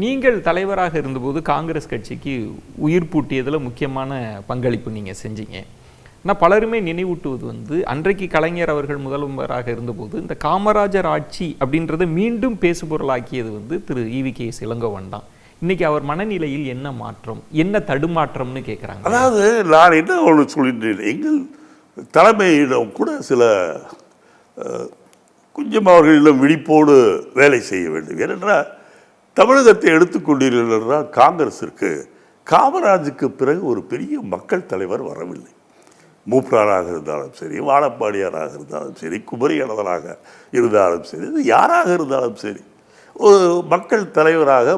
நீங்கள் தலைவராக இருந்தபோது காங்கிரஸ் கட்சிக்கு உயிர் பூட்டியதில் முக்கியமான பங்களிப்பு நீங்கள் செஞ்சீங்க. ஆனால் பலருமே நினைவூட்டுவது அன்றைக்கு கலைஞர் அவர்கள் முதல்வராக இருந்தபோது இந்த காமராஜர் ஆட்சி அப்படின்றத மீண்டும் பேசுபொருளாக்கியது திரு EVKS இளங்கோவன் தான். இன்னைக்கு அவர் மனநிலையில் என்ன மாற்றம், என்ன தடுமாற்றம்னு கேட்குறாங்க. அதாவது நான் என்ன ஒன்று சொல்லிட்டேன், எங்கள் தலைமையிடம் கூட சில கொஞ்சம் அவர்களிடம் விழிப்போடு வேலை செய்ய வேண்டும். ஏனென்றால் தமிழகத்தை எடுத்துக்கொண்டீர்கள் என்றால் காங்கிரஸிற்கு காமராஜுக்கு பிறகு ஒரு பெரிய மக்கள் தலைவர் வரவில்லை. மூப்பராராக இருந்தாலும் சரி, வாழப்பாடியாராக இருந்தாலும் சரி, குமரியனவராக இருந்தாலும் சரி, இது யாராக இருந்தாலும் சரி, ஒரு மக்கள் தலைவராக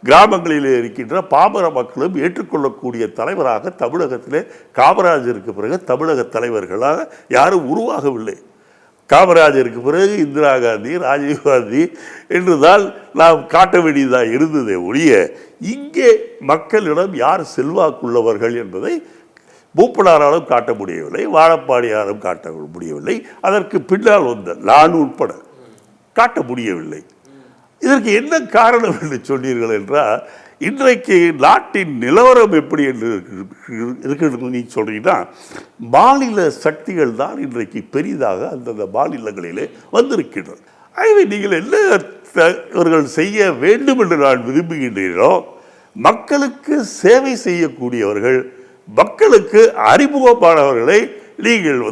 கிராமங்களிலே இருக்கின்ற பாமர மக்களும் ஏற்றுக்கொள்ளக்கூடிய தலைவராக தமிழகத்திலே காமராஜருக்கு பிறகு தமிழக தலைவர்களாக யாரும் உருவாகவில்லை. காமராஜருக்கு பிறகு இந்திரா காந்தி, ராஜீவ் காந்தி என்றுதான் நாம் காட்ட வேண்டியதாக இருந்ததே ஒழிய இங்கே மக்களிடம் யார் செல்வாக்குள்ளவர்கள் என்பதை மூப்பனாராலும் காட்ட முடியவில்லை, வாழப்பாடியாரும் காட்ட முடியவில்லை, அதற்கு பின்னால் வந்த நான் உட்பட காட்ட முடியவில்லை. இதற்கு என்ன காரணம் என்று சொன்னீர்கள் என்றால், இன்றைக்கு நாட்டின் நிலவரம் எப்படி என்று இருக்கிறது நீ சொல்றீங்கன்னா, மாநில சக்திகள் தான் இன்றைக்கு பெரிதாக அந்தந்த மாநிலங்களிலே வந்திருக்கின்றன. ஆகவே நீங்கள் என்ன இவர்கள் செய்ய வேண்டும் என்று நான் விரும்புகின்றீர்களோ, மக்களுக்கு சேவை செய்யக்கூடியவர்கள், மக்களுக்கு அறிமுகமானவர்களை நீங்கள்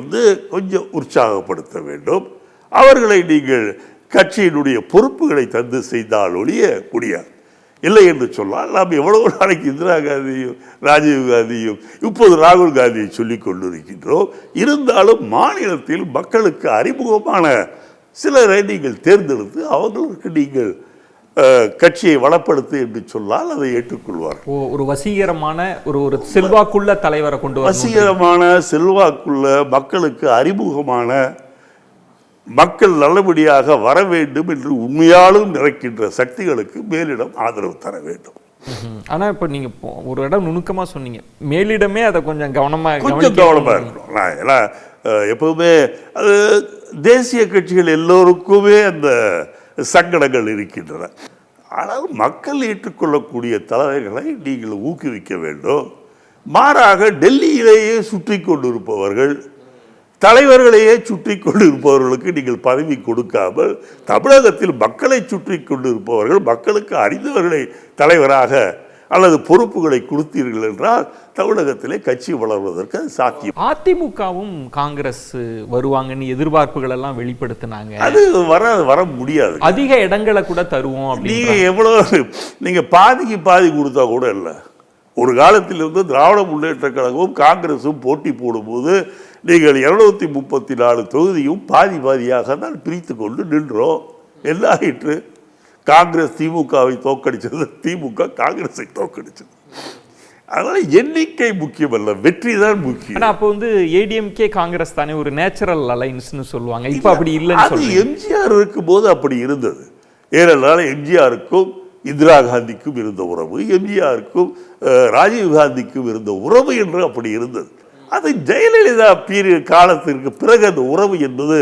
கொஞ்சம் உற்சாகப்படுத்த வேண்டும். அவர்களை நீங்கள் கட்சியினுடைய பொறுப்புகளை தந்து செய்தால் ஒழிய முடியாது. இல்லை என்று சொன்னால் நாம் எவ்வளவு நாளைக்கு இந்திரா காந்தியும் ராஜீவ் காந்தியும் இப்போது ராகுல் காந்தியை சொல்லிக் கொண்டிருக்கின்றோம். இருந்தாலும் மாநிலத்தில் மக்களுக்கு அறிமுகமான சிலரை நீங்கள் தேர்ந்தெடுத்து அவர்களுக்கு நீங்கள் கட்சியை வளப்படுத்து என்று சொன்னால் அதை ஏற்றுக்கொள்வார். ஒரு வசீகரமான ஒரு செல்வாக்குள்ள தலைவரை கொண்டு வசீகரமான செல்வாக்குள்ள மக்களுக்கு அறிமுகமான மக்கள் நல்லபடியாக வர வேண்டும் என்று உண்மையாலும் நினைக்கின்ற சக்திகளுக்கு மேலிடம் ஆதரவு தர வேண்டும். ஆனால் இப்போ நீங்கள் ஒரு இடம் நுணுக்கமாக சொன்னீங்க, மேலிடமே அதை கொஞ்சம் கவனமாக இருக்கணும். நான் ஏன்னா எப்பவுமே அது தேசிய கட்சிகள் எல்லோருக்குமே அந்த சங்கடங்கள் இருக்கின்றன. ஆனால் மக்கள் ஏற்றுக்கொள்ளக்கூடிய தலைவர்களை நீங்கள் ஊக்குவிக்க வேண்டும். மாறாக டெல்லியிலேயே சுற்றி கொண்டிருப்பவர்கள், தலைவர்களையே சுற்றி கொண்டிருப்பவர்களுக்கு நீங்கள் பதவி கொடுக்காமல் தமிழகத்தில் மக்களை சுற்றி கொண்டிருப்பவர்கள், மக்களுக்கு அறிந்தவர்களை தலைவராக அல்லது பொறுப்புகளை கொடுத்தீர்கள் என்றால் தமிழகத்திலே கட்சி வளர்வதற்கு அது சாத்தியம். அதிமுகவும் காங்கிரஸ் வருவாங்கன்னு எதிர்பார்ப்புகள் எல்லாம் வெளிப்படுத்தினாங்க. அது வர முடியாது. அதிக இடங்களை கூட தருவோம். நீங்க எவ்வளவு நீங்க பாதிக்கு பாதி கொடுத்தா கூட இல்லை. ஒரு காலத்தில் திராவிட முன்னேற்ற கழகமும் காங்கிரஸும் போட்டி போடும்போது நீங்கள் 234 தொகுதியும் பாதி பாதியாக தான் பிரித்து கொண்டு நின்றோம். எல்லாயிற்று காங்கிரஸ் திமுகவை தோற்கடிச்சது, திமுக காங்கிரஸை தோற்கடிச்சது. அதனால எண்ணிக்கை முக்கியம் அல்ல, வெற்றி தான் முக்கியம். அப்போ ADMK காங்கிரஸ் தானே ஒரு நேச்சுரல் அலைன்ஸ்னு சொல்லுவாங்க. இப்போ அப்படி இல்லைன்னு சொல்லி எம்ஜிஆர் இருக்கும் போது அப்படி இருந்தது. ஏனென்றால் எம்ஜிஆருக்கும் இந்திரா காந்திக்கும் இருந்த உறவு, எம்ஜிஆருக்கும் ராஜீவ் காந்திக்கும் இருந்த உறவு என்று அப்படி இருந்தது. அது ஜெயலலிதா பீரியட் காலத்திற்கு பிறகு அந்த உறவு என்பது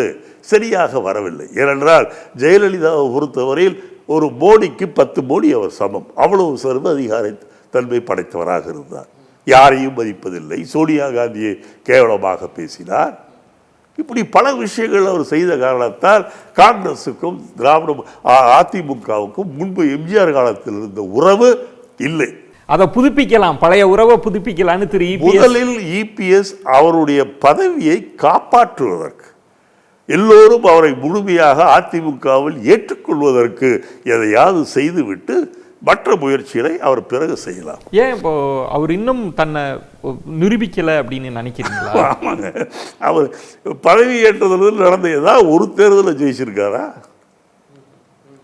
சரியாக வரவில்லை. ஏனென்றால் ஜெயலலிதாவை பொறுத்தவரையில் ஒரு மோடிக்கு 10 மோடி அவர் சமம், அவ்வளவு சர்வ அதிகார தன்மை படைத்தவராக இருந்தார். யாரையும் மதிப்பதில்லை, சோனியா காந்தியை கேவலமாக பேசினார். இப்படி பல விஷயங்கள் அவர் செய்த காரணத்தால் காங்கிரஸுக்கும் அதிமுகவுக்கும் முன்பு எம்ஜிஆர் காலத்தில் இருந்த உறவு இல்லை. அதை புதுப்பிக்கலாம், பழைய உறவை புதுப்பிக்கலான்னு திரு முதலில் EPS அவருடைய பதவியை காப்பாற்றுவதற்கு, எல்லோரும் அவரை முழுமையாக அதிமுகவில் ஏற்றுக்கொள்வதற்கு எதையாவது செய்துவிட்டு மற்ற முயற்சிகளை அவர் பிறகு செய்யலாம். ஏன் இப்போ அவர் இன்னும் தன்னை நிரூபிக்கலை அப்படின்னு நினைக்கிறீங்களா? ஆமாங்க, அவர் பதவி ஏற்றதில் நடந்த ஏதாவது ஒரு தேர்தலில் ஜெயிச்சிருக்காரா?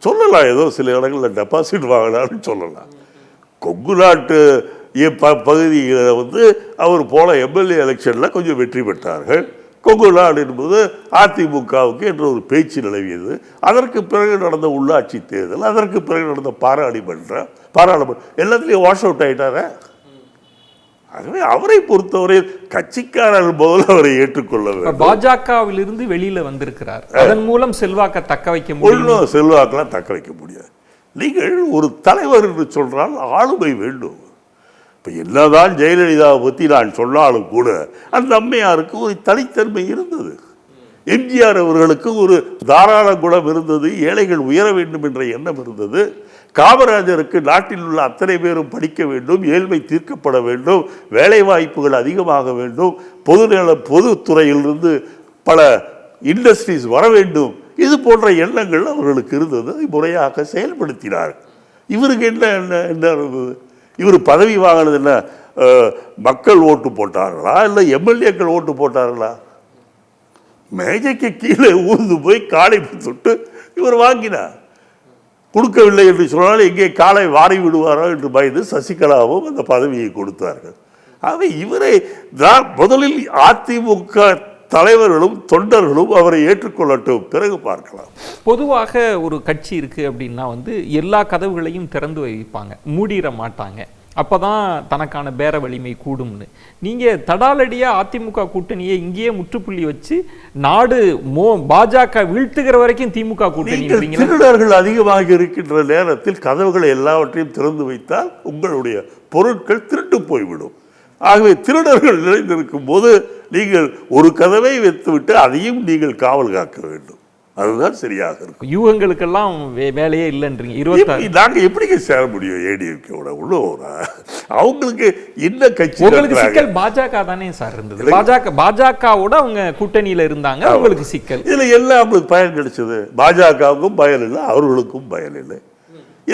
சொல்லலாம், ஏதோ சில இடங்களில் டெபாசிட் வாங்கினான்னு சொல்லலாம். கொங்கு நாட்டு பகுதியில் அவர் போல MLA எலெக்ஷனில் கொஞ்சம் வெற்றி பெற்றார்கள். கொங்கு நாடு என்பது அதிமுகவுக்கு என்ற ஒரு பேச்சு நிலவியது. அதற்கு பிறகு நடந்த உள்ளாட்சி தேர்தல், அதற்கு பிறகு நடந்த பாராளுமன்றம் எல்லாத்துலேயும் வாஷ் அவுட் ஆகிட்டார. ஆகவே அவரை பொறுத்தவரை கட்சிக்காரர் முதல்ல அவரை ஏற்றுக்கொள்ள வேண்டும். பாஜகவிலிருந்து வெளியில் வந்திருக்கிறார், அதன் மூலம் செல்வாக்கை தக்க வைக்க முடியும். செல்வாக்கெல்லாம் தக்க வைக்க முடியாது. நீங்கள் ஒரு தலைவர் என்று சொல்றால் ஆளுமை வேண்டும். இப்போ என்னதான் ஜெயலலிதாவை பற்றி நான் சொன்னாலும் கூட அந்த அம்மையாருக்கு ஒரு தனித்தன்மை இருந்தது. எம்ஜிஆர் அவர்களுக்கு ஒரு தாராள குணம் இருந்தது, ஏழைகள் உயர வேண்டும் என்ற எண்ணம் இருந்தது. காமராஜருக்கு நாட்டில் உள்ள அத்தனை பேரும் படிக்க வேண்டும், ஏழ்மை தீர்க்கப்பட வேண்டும், வேலை வாய்ப்புகள் அதிகமாக வேண்டும், பொதுத்துறையிலிருந்து பல இண்டஸ்ட்ரீஸ் வர வேண்டும், இது போன்ற எண்ணங்கள் அவர்களுக்கு இருந்தது. அதை முறையாக செயல்படுத்தினார். இவருக்கு என்ன இருந்தது? இவர் பதவி வாங்கினது என்ன? மக்கள் ஓட்டு போட்டார்களா இல்லை எம்எல்ஏக்கள் ஓட்டு போட்டார்களா? மேஜைக்கு கீழே ஊர்ந்து போய் காலை தொட்டு இவர் வாங்கினார். கொடுக்கவில்லை என்று சொன்னால் எங்கே காலை வாரி விடுவாரோ என்று பயந்து சசிகலாவும் அந்த பதவியை கொடுத்தார்கள். ஆகவே இவரை தான் முதலில் அதிமுக தலைவர்களும் தொண்டர்களும் அவரை ஏற்றுக்கொள்ளட்டும், பிறகு பார்க்கலாம். பொதுவாக ஒரு கட்சி இருக்கு அப்படின்னா எல்லா கதவுகளையும் திறந்து வைப்பாங்க, மூடிட மாட்டாங்க. அப்பதான் தனக்கான பேர வலிமை கூடும்னு. நீங்க தடாலடியா அதிமுக கூட்டணியை இங்கேயே முற்றுப்புள்ளி வச்சு நாடு பாஜக வீழ்த்துகிற வரைக்கும் திமுக கூட்டணி. திருடர்கள் அதிகமாக இருக்கின்ற நேரத்தில் கதவுகளை எல்லாவற்றையும் திறந்து வைத்தால் உங்களுடைய பொருட்கள் திருட்டு போய்விடும். ஆகவே திருடர்கள் நிறைந்திருக்கும் போது நீங்கள் ஒரு கதவை வைத்துவிட்டு அதையும் நீங்கள் காவல் காக்க வேண்டும். அதுதான் சரியாக இருக்கும். யூகங்களுக்கெல்லாம் வேலையே இல்லைன்றீங்க. 26 நாங்கள் எப்படிங்க சேர முடியும் ஏடிஎம்கேவோட உள்ள? அவங்களுக்கு என்ன கட்சி? உங்களுக்கு சிக்கல் பாஜக தானே சார் இருந்தது. பாஜகவோட அவங்க கூட்டணியில இருந்தாங்க, உங்களுக்கு சிக்கல். இதுல எல்லாம் அவங்களுக்கு பயன் கிடைச்சது. பாஜகவுக்கும் பயன் இல்லை, அவர்களுக்கும் பயன் இல்லை.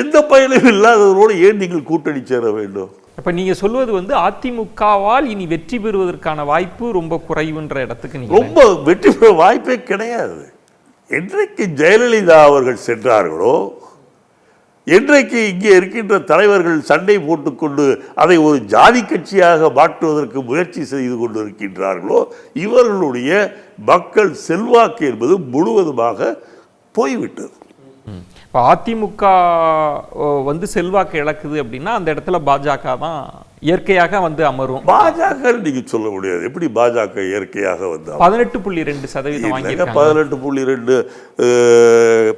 எந்த பயனும் இல்லாதவரோடு ஏன் நீங்கள் கூட்டணி சேர வேண்டும்? அப்ப நீங்க சொல்வது அதிமுகவால் இனி வெற்றி பெறுவதற்கான வாய்ப்பு ரொம்ப குறைவுன்ற இடத்துக்கு நீங்க ரொம்ப வெற்றி பெற வாய்ப்பே கிடையாது. என்றைக்கு ஜெயலலிதா அவர்கள் சென்றார்களோ, என்றைக்கு இங்கே இருக்கின்ற தலைவர்கள் சண்டை போட்டுக்கொண்டு அதை ஒரு ஜாதி கட்சியாக மாற்றுவதற்கு முயற்சி செய்து கொண்டு இருக்கின்றார்களோ, இவர்களுடைய மக்கள் செல்வாக்கு என்பது முழுவதுமாக போய்விட்டது. இப்போ அதிமுக செல்வாக்கு இழக்குது அப்படின்னா அந்த இடத்துல பாஜக தான் இயற்கையாக அமரும். பாஜக நீங்க சொல்ல முடியாது. எப்படி பாஜக இயற்கையாக 18.2% வாங்கியிருக்காங்க.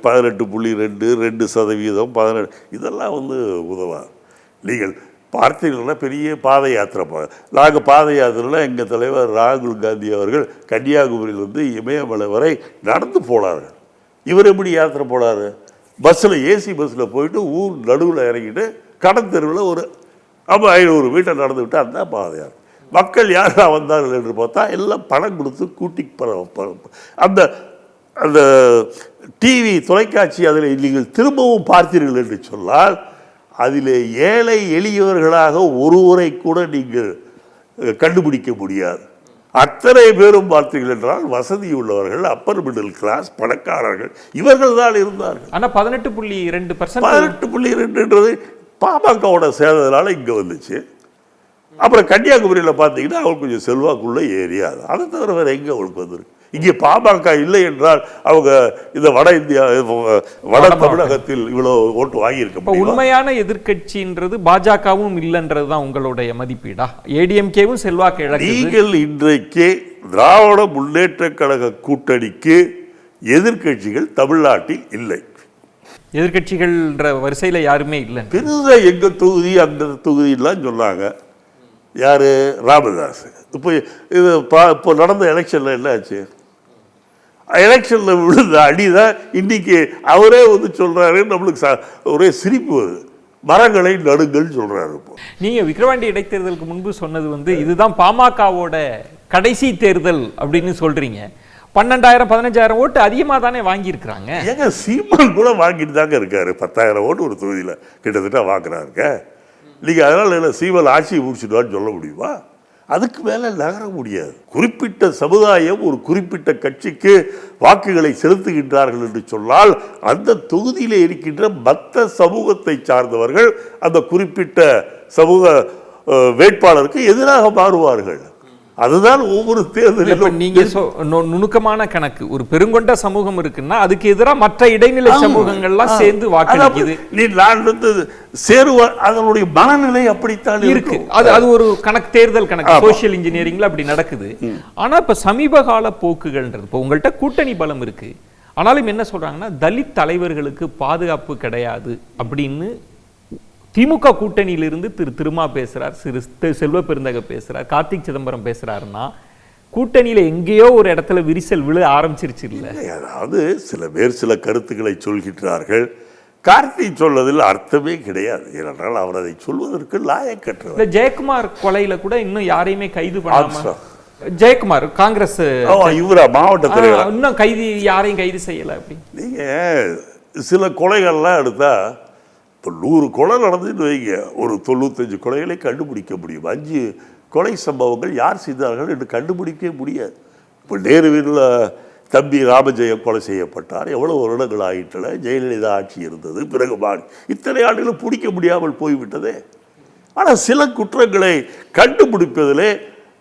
18.2% இதெல்லாம் உதவா. நீங்கள் பார்த்தீங்கன்னா பெரிய பாத யாத்திரை. நாங்கள் பாத யாத்திரையில் எங்கள் தலைவர் ராகுல் காந்தி அவர்கள் கன்னியாகுமரியிலிருந்து இமயமலை வரை நடந்து போனார்கள். இவர் எப்படி யாத்திரை போனார்? பஸ்ஸில், ஏசி பஸ்ஸில் போயிட்டு ஊர் நடுவில் இறங்கிட்டு கடத்தெருவில் ஒரு 500 மீட்டர் நடந்து விட்டு அந்த பாதையார். மக்கள் யாரா வந்தார்கள் என்று பார்த்தா எல்லாம் பணம் கொடுத்து கூட்டி அந்த அந்த டிவி தொலைக்காட்சி அதில் நீங்கள் திரும்பவும் பார்த்தீர்கள் என்று சொன்னால் அதில் ஏழை எளியவர்களாக ஒருவரை கூட நீங்கள் கண்டுபிடிக்க முடியாது. அத்தனை பேரும் பார்த்தீர்கள் என்றால் வசதி உள்ளவர்கள், அப்பர் மிடில் கிளாஸ், பணக்காரர்கள், இவர்கள் தான் இருந்தார்கள். ஆனால் 18.2% 18.2ன்றது பாமகவோட சேர்ந்ததுனால இங்கே வந்துச்சு. அப்புறம் கன்னியாகுமரியில் பார்த்தீங்கன்னா அவங்களுக்கு கொஞ்சம் செல்வாக்குள்ள ஏரியா. அதை தவிர வேறு எங்கே அவங்களுக்கு வந்துருக்கு? இங்கே பாமக இல்லை என்றால் அவங்க இந்த வட இந்தியா, வட தமிழகத்தில் இவ்வளோ ஓட்டு வாங்கியிருக்க. உண்மையான எதிர்கட்சின்றது பாஜகவும் இல்லைன்றது தான் உங்களுடைய மதிப்பீடா? ஏடிஎம்கேவும் செல்வாக்கு இழக்குது. நீங்கள் இன்றைக்கு திராவிட முன்னேற்ற கழக கூட்டணிக்கு எதிர்கட்சிகள் தமிழ்நாட்டில் இல்லை. எதிர்கட்சிகள்ன்ற வரிசையில் யாருமே இல்லை. பெருசாக எங்கள் தொகுதி அந்த தொகுதியெல்லாம் சொன்னாங்க. யார்? ராமதாஸ். இப்போ நடந்த எலெக்ஷனில் என்ன ஆச்சு? எலெக்ஷனில் விழுந்த அடிதான் இன்னைக்கு அவரே சொல்கிறாரு. நம்மளுக்கு ஒரே சிரிப்பு வருது. மரங்களை நடுங்கள் சொல்கிறாரு. இப்போ நீங்கள் விக்கிரவாண்டி இடைத்தேர்தலுக்கு முன்பு சொன்னது இதுதான் பாமகவோட கடைசி தேர்தல் அப்படின்னு சொல்கிறீங்க. 12,000 15,000 ஓட்டு அதிகமாக தானே வாங்கியிருக்கிறாங்க. ஏங்க சீமான் கூட வாங்கிட்டு தாங்க இருக்காரு. 10,000 ஓட்டு ஒரு தொகுதியில் கிட்டத்தட்ட வாங்குறாருங்க. நீங்கள் அதனால் என்ன சீமான் ஆட்சியை முடிச்சுடுவான்னு சொல்ல முடியுமா? அதுக்கு மேலே நகர முடியாது. குறிப்பிட்ட சமுதாயம் ஒரு குறிப்பிட்ட கட்சிக்கு வாக்குகளை செலுத்துகின்றார்கள் என்று சொன்னால் அந்த தொகுதியில் இருக்கின்ற மற்ற சமூகத்தை சார்ந்தவர்கள் அந்த குறிப்பிட்ட சமூக வேட்பாளருக்கு எதிராக மாறுவார்கள். அதுதான் ஒவ்வொரு தேர்தலும். நீங்க நுணுக்கமான கணக்கு. ஒரு பெருங்கொண்ட சமூகம் இருக்குன்னா அதுக்கு எதிராக மற்ற இடைநிலை சமூகங்கள்லாம் சேர்ந்து வாக்களிக்குது. நான் சேருவ அதனுடைய மனநிலை அப்படித்தான் இருக்கு. அது ஒரு கணக்கு, தேர்தல் கணக்கு, சோசியல் இன்ஜினியரிங்ல அப்படி நடக்குது. ஆனா இப்ப சமீப கால போக்குகள்ன்றது, இப்போ உங்கள்கிட்ட கூட்டணி பலம் இருக்கு, ஆனாலும் என்ன சொல்றாங்கன்னா தலித் தலைவர்களுக்கு பாதுகாப்பு கிடையாது அப்படின்னு திமுக கூட்டணியிலிருந்து திருமா பேசுறார், செல்வ பெருந்தகை பேசுறார், கார்த்திக் சிதம்பரம் பேசுறாருன்னா கூட்டணியில எங்கேயோ ஒரு இடத்துல விரிசல் விழ ஆரம்பிச்சிருச்சு இல்ல? அதாவது சில பேர் சில கருத்துக்களை சொல்கின்றார்கள். கார்த்திக் சொல்வதில் அர்த்தமே கிடையாது. ஏனென்றால் அவர் அதை சொல்வதற்கு லாயக்கற்றவர். ஜெயக்குமார் கொலையில கூட இன்னும் யாரையுமே கைது பண்ணாம, ஜெயக்குமார் காங்கிரஸ் இவரா மாவட்டத்தில் இன்னும் யாரையும் கைது செய்யல. அப்படி நீங்க சில கொலைகள்லாம் எடுத்தா இப்போ 100 கொலை நடந்துன்னு வைங்க, ஒரு 95 கொலைகளை கண்டுபிடிக்க முடியும். 5 கொலை சம்பவங்கள் யார் செய்தார்கள் என்று கண்டுபிடிக்கவே முடியாது. இப்போ நேருவில் தம்பி ராமஜெயம் கொலை செய்யப்பட்டார், எவ்வளோ வருடங்கள் ஆகிட்டன. ஜெயலலிதா ஆட்சி இருந்தது, பிறகு இத்தனை ஆண்டுகளும் பிடிக்க முடியாமல் போய்விட்டதே. ஆனால் சில குற்றங்களை கண்டுபிடிப்பதிலே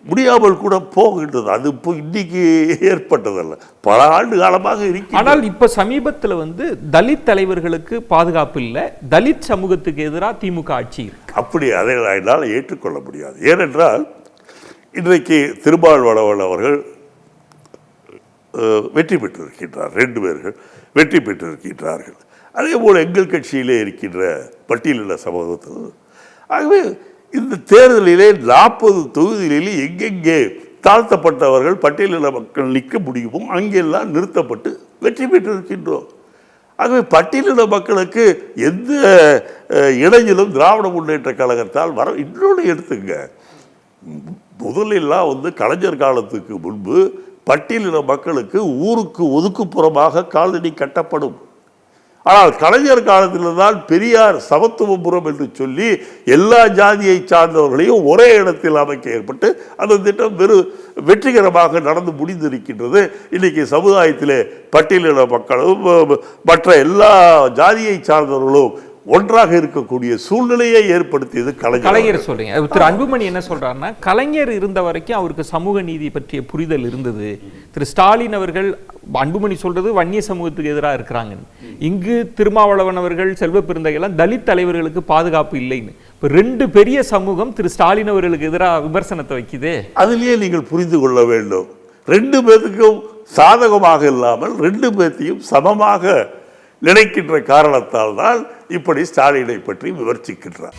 முடியாமல் கூட போகின்றது. அது இப்போ இன்னைக்கு ஏற்பட்டதல்ல, பல ஆண்டு காலமாக இருக்கு. ஆனால் இப்ப சமீபத்தில் தலித் தலைவர்களுக்கு பாதுகாப்பு இல்லை, தலித் சமூகத்துக்கு எதிராக திமுக ஆட்சி இருக்கு. அப்படி அதை என்னால் ஏற்றுக்கொள்ள முடியாது. ஏனென்றால் இன்றைக்கு திருமாவளவன் அவர்கள் வெற்றி பெற்றிருக்கின்றார், 2 பேர்கள் வெற்றி பெற்றிருக்கின்றார்கள். அதே போல் எங்கள் கட்சியிலே இருக்கின்ற பட்டியலின சமூகத்தில். ஆகவே இந்த தேர்தலிலே 40 தொகுதிகளிலே எங்கெங்கே தாழ்த்தப்பட்டவர்கள் பட்டியலின மக்கள் நிற்க முடியுமோ அங்கெல்லாம் நிறுத்தப்பட்டு வெற்றி பெற்றிருக்கின்றோம். ஆகவே பட்டியலின மக்களுக்கு எந்த இடையிலும் திராவிட முன்னேற்ற கழகத்தால் இன்னொன்று எடுத்துங்க, முதலெல்லாம் கலைஞர் காலத்துக்கு முன்பு பட்டியலின மக்களுக்கு ஊருக்கு ஒதுக்குப்புறமாக காலனி கட்டப்படும். ஆனால் கலைஞர் காலத்தில் தான் பெரியார் சமத்துவபுரம் என்று சொல்லி எல்லா ஜாதியை சார்ந்தவர்களையும் ஒரே இடத்தில் அமைக்க ஏற்பட்டு அந்த திட்டம் வெற்றிகரமாக நடந்து முடிந்திருக்கின்றது. இன்னைக்கு சமுதாயத்திலே பட்டியலின மக்களும் மற்ற எல்லா ஜாதியை சார்ந்தவர்களும் ஒன்றாக இருக்கக்கூடிய சூழ்நிலையை ஏற்படுத்தியது கலைஞர். சொல்றீங்க திரு அன்புமணி என்ன சொல்றாருன்னா, கலைஞர் இருந்த வரைக்கும் அவருக்கு சமூக நீதி பற்றிய புரிதல் இருந்தது. திரு ஸ்டாலின் அவர்கள், அன்புமணி சொல்றது வன்னிய சமூகத்துக்கு எதிராக இருக்கிறாங்க. இங்கு திருமாவளவன் அவர்கள், செல்வ பெருந்தகை எல்லாம் தலித் தலைவர்களுக்கு பாதுகாப்பு இல்லைன்னு இப்போ 2 பெரிய சமூகம் திரு ஸ்டாலின் அவர்களுக்கு எதிராக விமர்சனத்தை வைக்குது. அதிலேயே நீங்கள் புரிந்து கொள்ள வேண்டும், 2 பேருக்கும் சாதகமாக இல்லாமல் 2 பேர்த்தையும் சமமாக நினைக்கின்ற காரணத்தால் தான் இப்படி ஸ்டாலினை பற்றி விமர்சிக்கின்றார்.